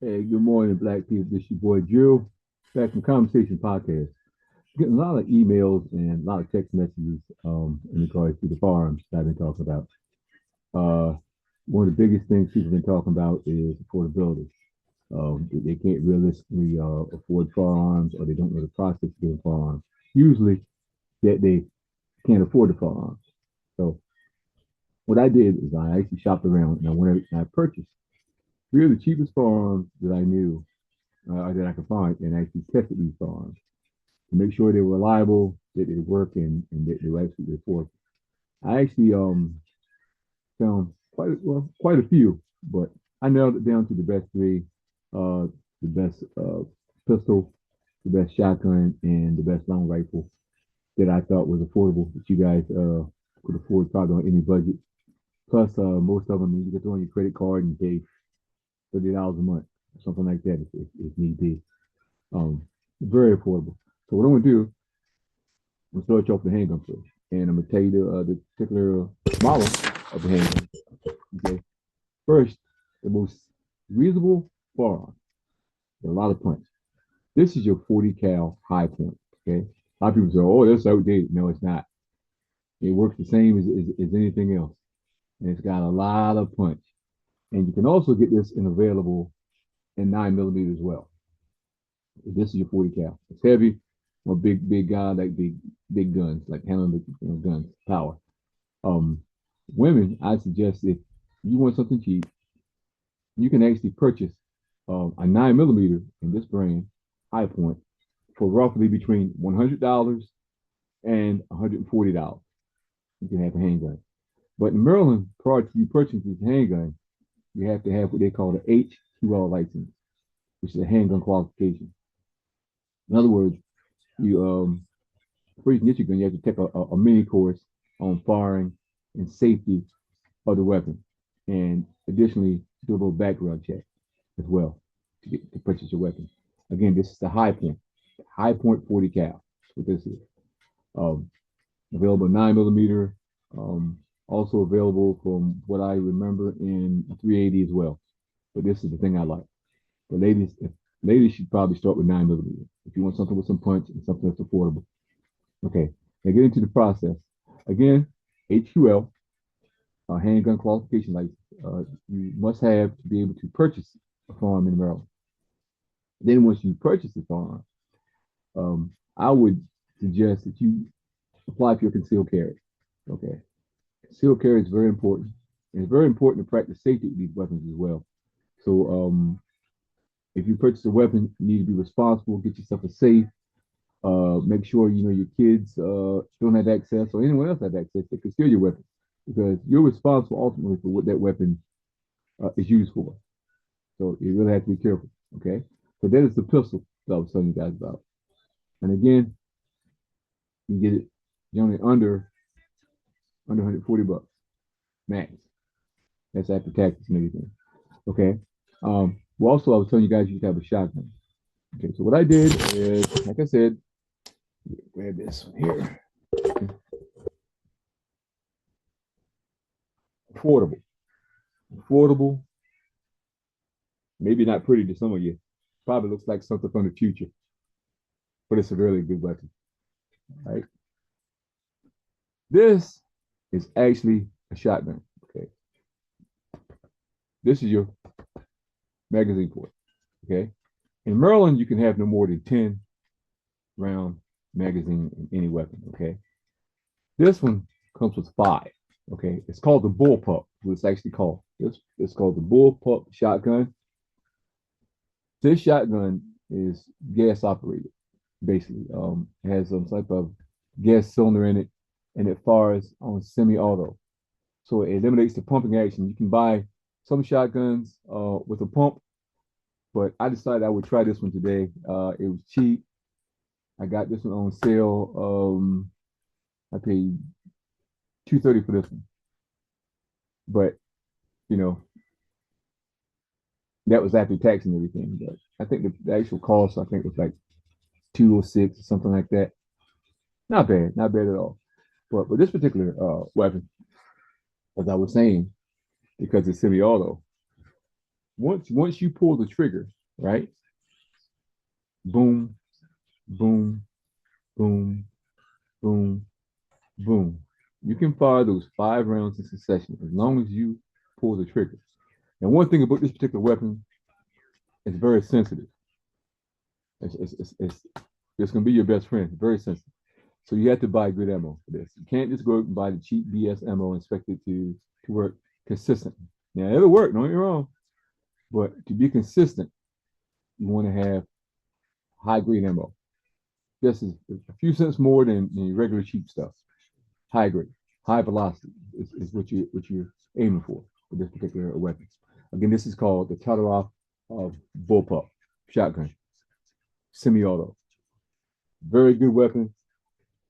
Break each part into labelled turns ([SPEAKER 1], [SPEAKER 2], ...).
[SPEAKER 1] Hey, good morning, Black people. This your boy Drew, back from Conversation Podcast. Getting a lot of emails and a lot of text messages in regards to the firearms that I've been talking about. Uh, One of the biggest things people have been talking about is affordability. They can't realistically afford firearms, or they don't know the process of getting firearms. Usually, that they can't afford the firearms. So, what I did is I actually shopped around and I went and I purchased three of the cheapest firearms that I knew that I could find, and actually tested these firearms to make sure they were reliable, that they work, and that they were actually affordable. I actually found quite a few, but I nailed it down to the best three, the best pistol, the best shotgun, and the best long rifle that I thought was affordable that you guys could afford probably on any budget. Plus, most of them you get on your credit card and pay $30 a month, something like that if need be. Um, Very affordable. So what I'm gonna do, I'm gonna start you off the handgun first, and I'm gonna tell you the particular model of the handgun. Okay, first, the most reasonable firearm, a lot of punch. This is your 40 cal high point. Okay, a lot of people say, "Oh, that's outdated." No, it's not. It works the same as anything else, and it's got a lot of punch. And you can also get this in available in 9 millimeter as well. This is your 40 cal. It's heavy. I'm a big guy like big guns, like handling the guns, power. Um, Women, I suggest if you want something cheap, you can actually purchase a 9 millimeter in this brand, High Point, for roughly between $100 and $140. You can have a handgun. But in Maryland, prior to you purchasing this handgun, you have to have what they call the H2L license, which is a handgun qualification. In other words, you before you can get your gun, you have to take a mini course on firing and safety of the weapon, and additionally do a little background check as well to purchase your weapon. Again, this is the High Point 40 cal. That's what this is. Um, Available 9 millimeter. Also available from what I remember in 380 as well. But this is the thing I like. The ladies should probably start with 9 millimeter if you want something with some punch and something that's affordable. Okay, now get into the process. Again, HQL, handgun qualification license, you must have to be able to purchase a firearm in Maryland. Then once you purchase the firearm, I would suggest that you apply for your concealed carry. Okay, concealed carry is very important. And it's very important to practice safety with these weapons as well. So if you purchase a weapon, you need to be responsible. Get yourself a safe. Make sure you know your kids don't have access or anyone else has access that can steal your weapon, because you're responsible ultimately for what that weapon is used for. So you really have to be careful. Okay. So that is the pistol that I was telling you guys about. And again, you get it generally under 140 bucks max. That's after taxes and everything. Okay. Well, also, I was telling you guys you can have a shotgun. Okay. So what I did is, like I said, grab this one here. Affordable. Affordable. Maybe not pretty to some of you. Probably looks like something from the future, but it's a really good weapon. Right. This is actually a shotgun. Okay. This is your magazine port. Okay. In Maryland, you can have no more than 10 round magazine in any weapon. Okay. This one comes with five. Okay. It's called the bullpup. What it's actually called. It's called the bullpup shotgun. This shotgun is gas operated, basically. It has some type of gas cylinder in it, and it fires on semi-auto. So it eliminates the pumping action. You can buy some shotguns with a pump, but I decided I would try this one today. It was cheap. I got this one on sale. I paid $230 for this one, but you know that was after tax and everything. But I think the actual cost I think was like 206 or something like that. Not bad at all. But this particular weapon, as I was saying, because it's semi-auto, Once you pull the trigger, right? Boom, boom, boom, boom, boom. You can fire those 5 rounds in succession as long as you pull the trigger. And one thing about this particular weapon, it's very sensitive. It's going to be your best friend. Very sensitive. So you have to buy good ammo for this. You can't just go out and buy the cheap BS ammo and expect it to work consistently. Now it'll work, don't get me wrong, but to be consistent, you want to have high grade ammo. This is a few cents more than regular cheap stuff. High grade, high velocity is what you're aiming for this particular weapon. Again, this is called the Tataroff bullpup shotgun, semi-auto. Very good weapon.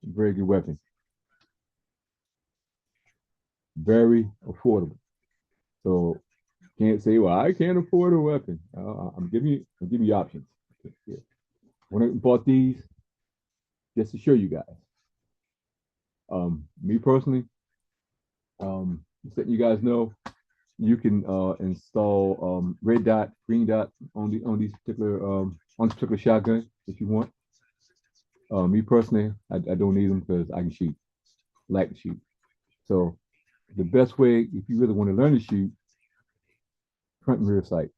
[SPEAKER 1] Very good weapon. Very affordable. So can't say, well, I can't afford a weapon. I'm giving you options. Yeah. When I bought these, just to show you guys. Me personally, just letting you guys know, you can install red dot, green dot on these particular on this particular shotgun if you want. Me personally, I don't need them because I can shoot, like to shoot. So the best way, if you really want to learn to shoot, front and rear sight.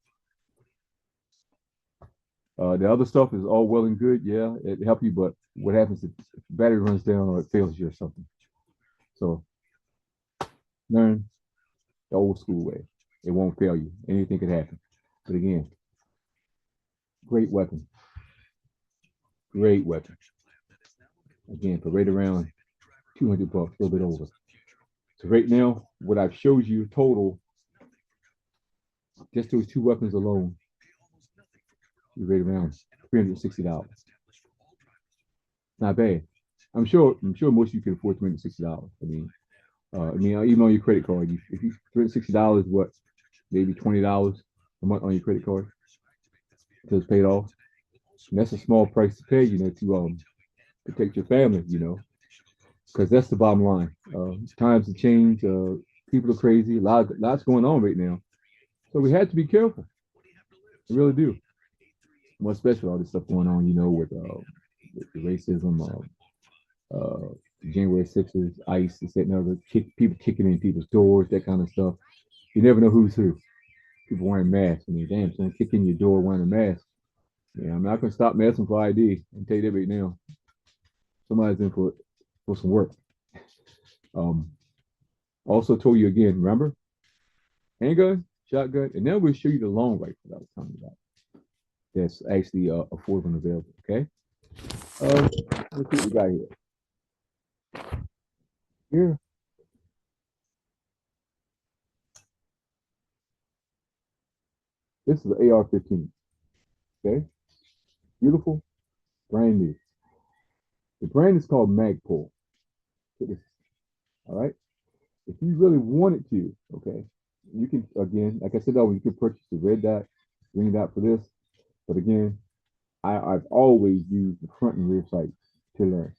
[SPEAKER 1] The other stuff is all well and good. Yeah, it helps you, but what happens if the battery runs down or it fails you or something? So learn the old school way. It won't fail you. Anything could happen. But again, great weapon. Great weapon. Again, for right around 200 bucks, a little bit over. So right now, what I've showed you total, just those two weapons alone, you're right around $360. Not bad. I'm sure most of you can afford $360. Even on your credit card, if you $360, what, maybe $20 a month on your credit card until it's paid off. And that's a small price to pay, to protect your family, because that's the bottom line. Times have changed. People are crazy. Lots going on right now, so we had to be careful. We really do. More especially all this stuff going on, with the racism, January 6th, ICE, this, that, and other, people kicking in people's doors, that kind of stuff. You never know who's who. People wearing masks. I mean, damn, someone kick in your door wearing a mask. Yeah, I'm not gonna stop messing for ID. I can tell you that right now. Somebody's in for some work. Um, also told you again, remember, handgun, shotgun, and then we'll show you the long rifle that I was talking about. That's actually affordable and available. Okay. Let's see what we got here. Here, this is the AR-15. Okay, beautiful, brand new. The brand is called Magpul. All right. If you really wanted to, okay, you can, again, like I said, you can purchase the red dot, green dot for this. But again, I've always used the front and rear sights to learn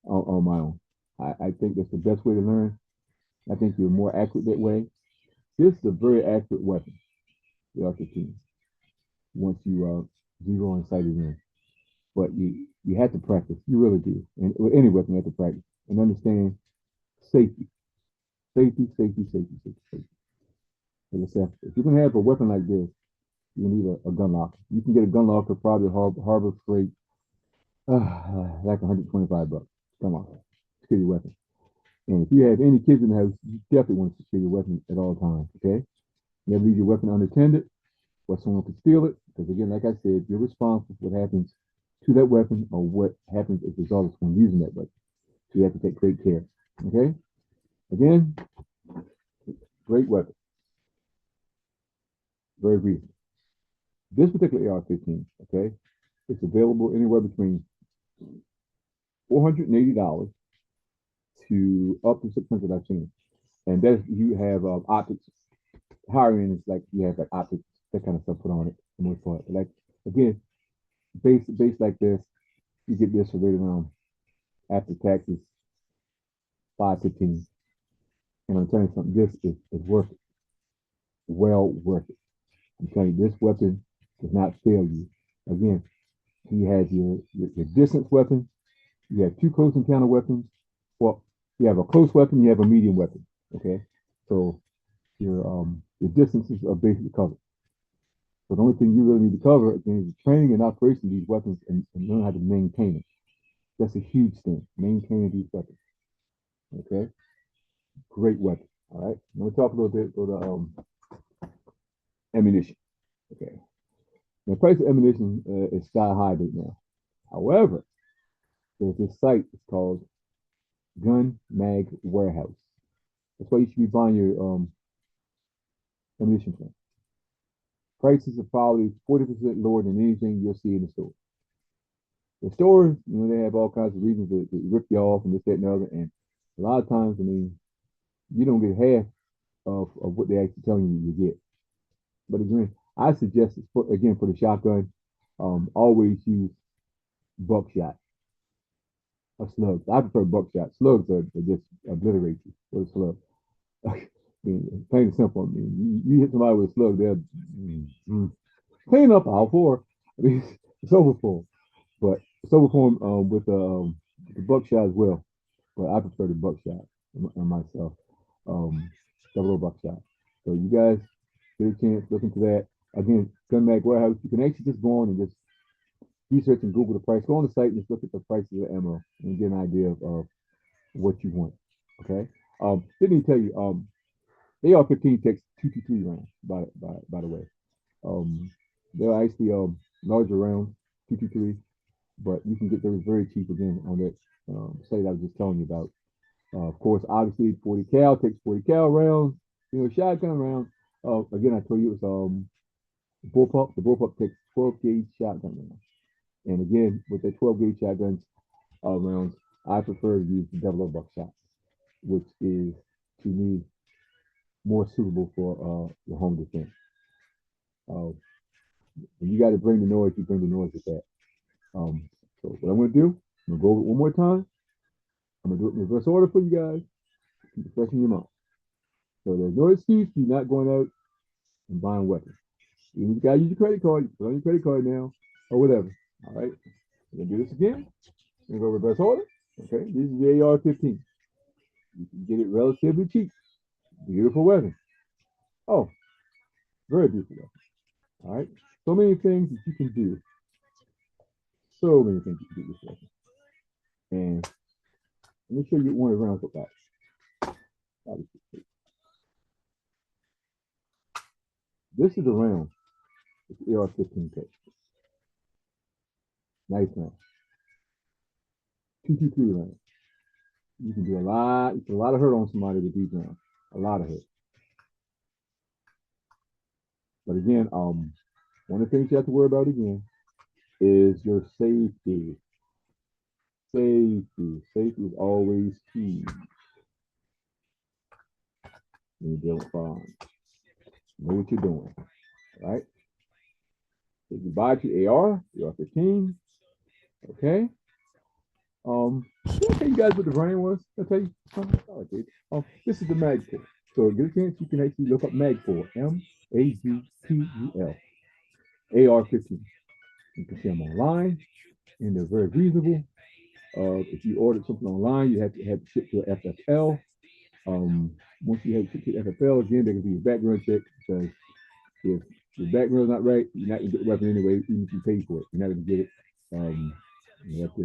[SPEAKER 1] on my own. I think that's the best way to learn. I think you're more accurate that way. This is a very accurate weapon, the R-15, once you zero and sight it in. But you have to practice. You really do. And with any weapon, you have to practice and understand safety. Safety, safety, safety, safety, safety. Like I said, if you're gonna have a weapon like this, you need a gun locker. You can get a gun locker probably Harbor Freight, like 125 bucks. Gun locker, secure your weapon. And if you have any kids in the house, you definitely want to secure your weapon at all times. Okay, never leave your weapon unattended, or someone could steal it. Because again, like I said, you're responsible for what happens to that weapon or what happens as a result of someone using that weapon. So you have to take great care. Okay, again, great weapon, very reasonable. This particular AR-15, okay, it's available anywhere between $480 to up to 600. I've seen, and that you have optics. Higher end is like you have like optics, that kind of stuff put on it for the most part. But like again, base like this, you get this for right around after taxes 515. And I'm telling you something, this is worth it. Well worth it. I'm telling you, this weapon does not fail you. Again, you have your distance weapon, you have two close encounter weapons. Well, you have a close weapon, you have a medium weapon. Okay, so your distances are basically covered. So the only thing you really need to cover again is the training and operation of these weapons and learn how to maintain them. That's a huge thing, maintaining these weapons. Okay, great weapon. All right, I'm gonna talk a little bit about ammunition. Okay, the price of ammunition is sky high right now. However, there's this site. It's called Gun Mag Warehouse. That's why you should be buying your ammunition from. Prices are probably 40% lower than anything you'll see in the store. The stores, they have all kinds of reasons to rip you off and this, that, and the other. And a lot of times, you don't get half of what they're actually telling you you get. But again, I suggest, for the shotgun, always use buckshot or slugs. I prefer buckshot. Slugs are just obliterate you with a slug. Plain and simple. You hit somebody with a slug, they'll clean up all four. It's over for 'em. But it's over for 'em, with the buckshot as well. But I prefer the buckshot myself. Um, double O buckshot. So you guys get a chance, look into that. Again, Gun Mag Warehouse. You can actually just go on and just research and Google the price. Go on the site and just look at the prices of ammo and get an idea of what you want. Okay. Didn't even tell you. AR-15 takes 223 rounds. By the way, um, they're actually larger rounds, 223, but you can get those very cheap again on that site I was just telling you about. Of course, obviously, 40 cal takes 40 cal rounds. Shotgun rounds. Again, I told you it's bullpup. The bullpup takes 12 gauge shotgun rounds. And again, with the 12 gauge shotguns rounds, I prefer to use the double O buckshot, which is to me more suitable for the home defense. Uh, when you got to bring the noise, you bring the noise with that. So what I'm going to do, I'm going to go over it one more time. I'm going to do it in reverse order for you guys. Keep it fresh in your mind. So there's no excuse for you not going out and buying weapons. You got to use your credit card. You put on your credit card now or whatever. All right. We're going to do this again. We're going to go reverse order. Okay. This is the AR-15. You can get it relatively cheap. Beautiful weapon. Oh, very beautiful weapon. All right. So many things that you can do. So many things you can do with this weapon. And let me show you one of the rounds look like. This is the round that the AR-15 takes. Nice round. 223 round. You can do a lot. You put a lot of hurt on somebody with these rounds. A lot of hurt. But again, one of the things you have to worry about again is your safety. Safety. Safety is always key when you deal with firearms. Know what you're doing, right? So you buy the AR-15, okay? I'll tell you guys what the brand was. I'll tell you. This is the Magpul. So get a chance, you can actually look up Magpul, Magpul, AR-15. You can see them online, and they're very reasonable. If you ordered something online, you have to have it shipped to FFL. Once you have it shipped to FFL, again, there can be a background check because if your background's not right, you're not gonna get the weapon anyway, even if you pay for it. You're not gonna get it. You have to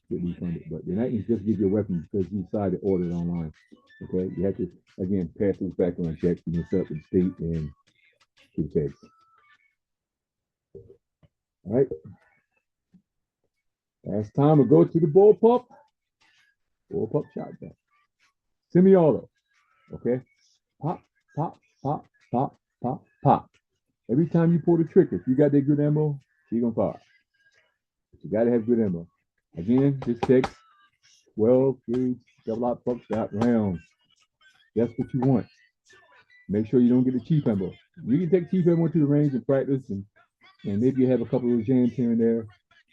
[SPEAKER 1] get refunded. But they're not gonna just give you a weapon because you decided to order it online. Okay, you have to again pass those background checks and set up with the state and to the feds. All right. Last time we go to the bullpup shotgun. Semi-auto. Okay. Pop, pop, pop, pop, pop, pop. Every time you pull the trigger, if you got that good ammo, you're gonna fire. But you gotta have good ammo. Again, this takes 12 gauge double-aught buckshot rounds. That's what you want. Make sure you don't get the cheap ammo. You can take cheap ammo to the range and practice, and maybe you have a couple of jams here and there,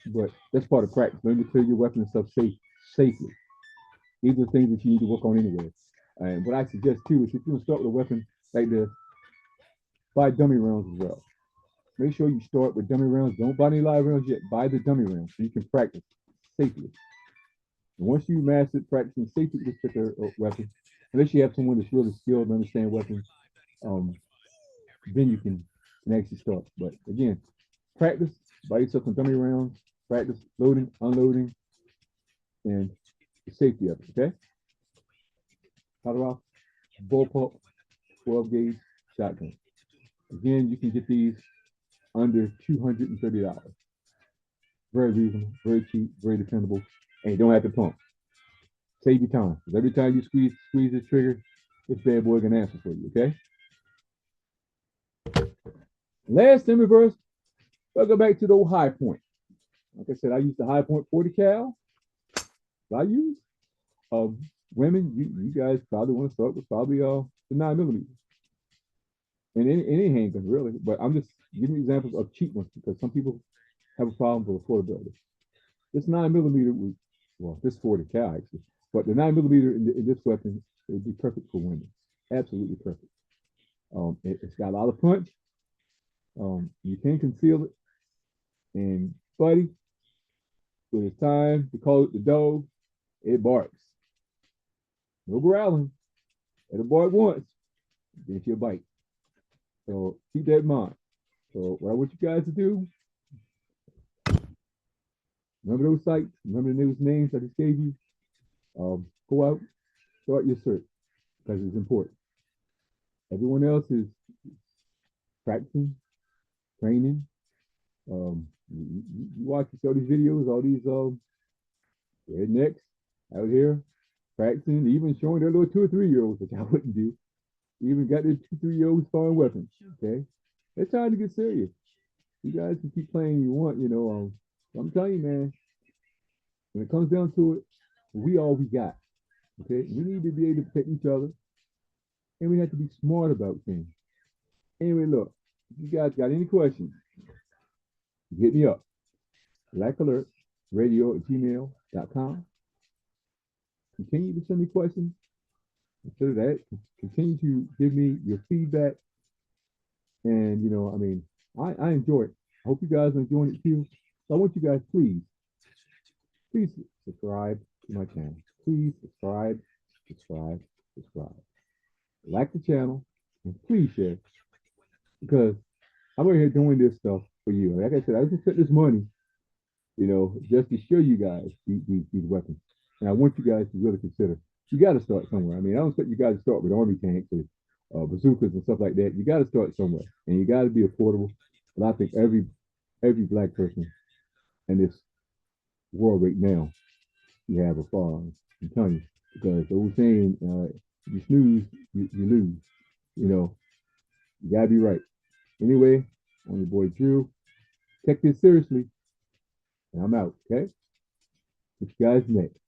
[SPEAKER 1] but that's part of practice. Learn to clear your weapon and stuff safely. These are things that you need to work on anyway. And what I suggest too is if you're gonna start with a weapon like this, buy dummy rounds as well. Make sure you start with dummy rounds. Don't buy any live rounds yet. Buy the dummy rounds so you can practice safely. And once you master practicing safety with this particular weapon, unless you have someone that's really skilled and understand weapons, um, then you can actually start. But again, practice, buy yourself some dummy rounds, practice loading, unloading, and the safety of it. Okay? Start off bullpup 12 gauge shotgun. Again, you can get these under $230. Very reasonable, very cheap, very dependable, and you don't have to pump. Save you time. Because every time you squeeze this trigger, this bad boy can answer for you. Okay. Last in reverse, we'll go back to the old high point. Like I said, I use the high point 40 cal. I use. Women, you guys probably want to start with probably the 9 millimeter and any handgun really. But I'm just giving examples of cheap ones because some people have a problem with affordability. This 9 millimeter was, well, this 40 cal actually, but the 9 millimeter in this weapon would be perfect for women. Absolutely perfect. It's got a lot of punch. You can conceal it. And buddy, when it's time to call it the dog, it barks. No growling. It'll bark once, then she'll bite. So keep that in mind. So what I want you guys to do, remember those sites, remember those names I just gave you. Go out, start your search because it's important. Everyone else is practicing, training. You watch all these videos, all these rednecks out here practicing, even showing their little 2 or 3 year olds, which I wouldn't do. Even got their 2 3 year olds firing weapons. Okay, it's time to get serious. You guys can keep playing you want, I'm telling you, man. When it comes down to it, we all we got. Okay, we need to be able to protect each other, and we have to be smart about things. Anyway, look, if you guys got any questions, hit me up. Black Alert Radio at gmail.com. Continue to send me questions. Consider that. Continue to give me your feedback. And, I enjoy it. I hope you guys are enjoying it too. So I want you guys, please subscribe to my channel. Please subscribe, subscribe, subscribe. Like the channel and please share because I'm over here doing this stuff for you. Like I said, I just spent this money, just to show you guys these weapons. And I want you guys to really consider. You got to start somewhere. I mean, I don't expect you guys to start with army tanks or bazookas and stuff like that. You got to start somewhere, and you got to be affordable. But I think every black person in this world right now, you have a firearm. I'm telling you, because the old saying, you snooze, you lose. You gotta be right. Anyway, I'm your boy Drew. Take this seriously, and I'm out. Okay, see you guys next.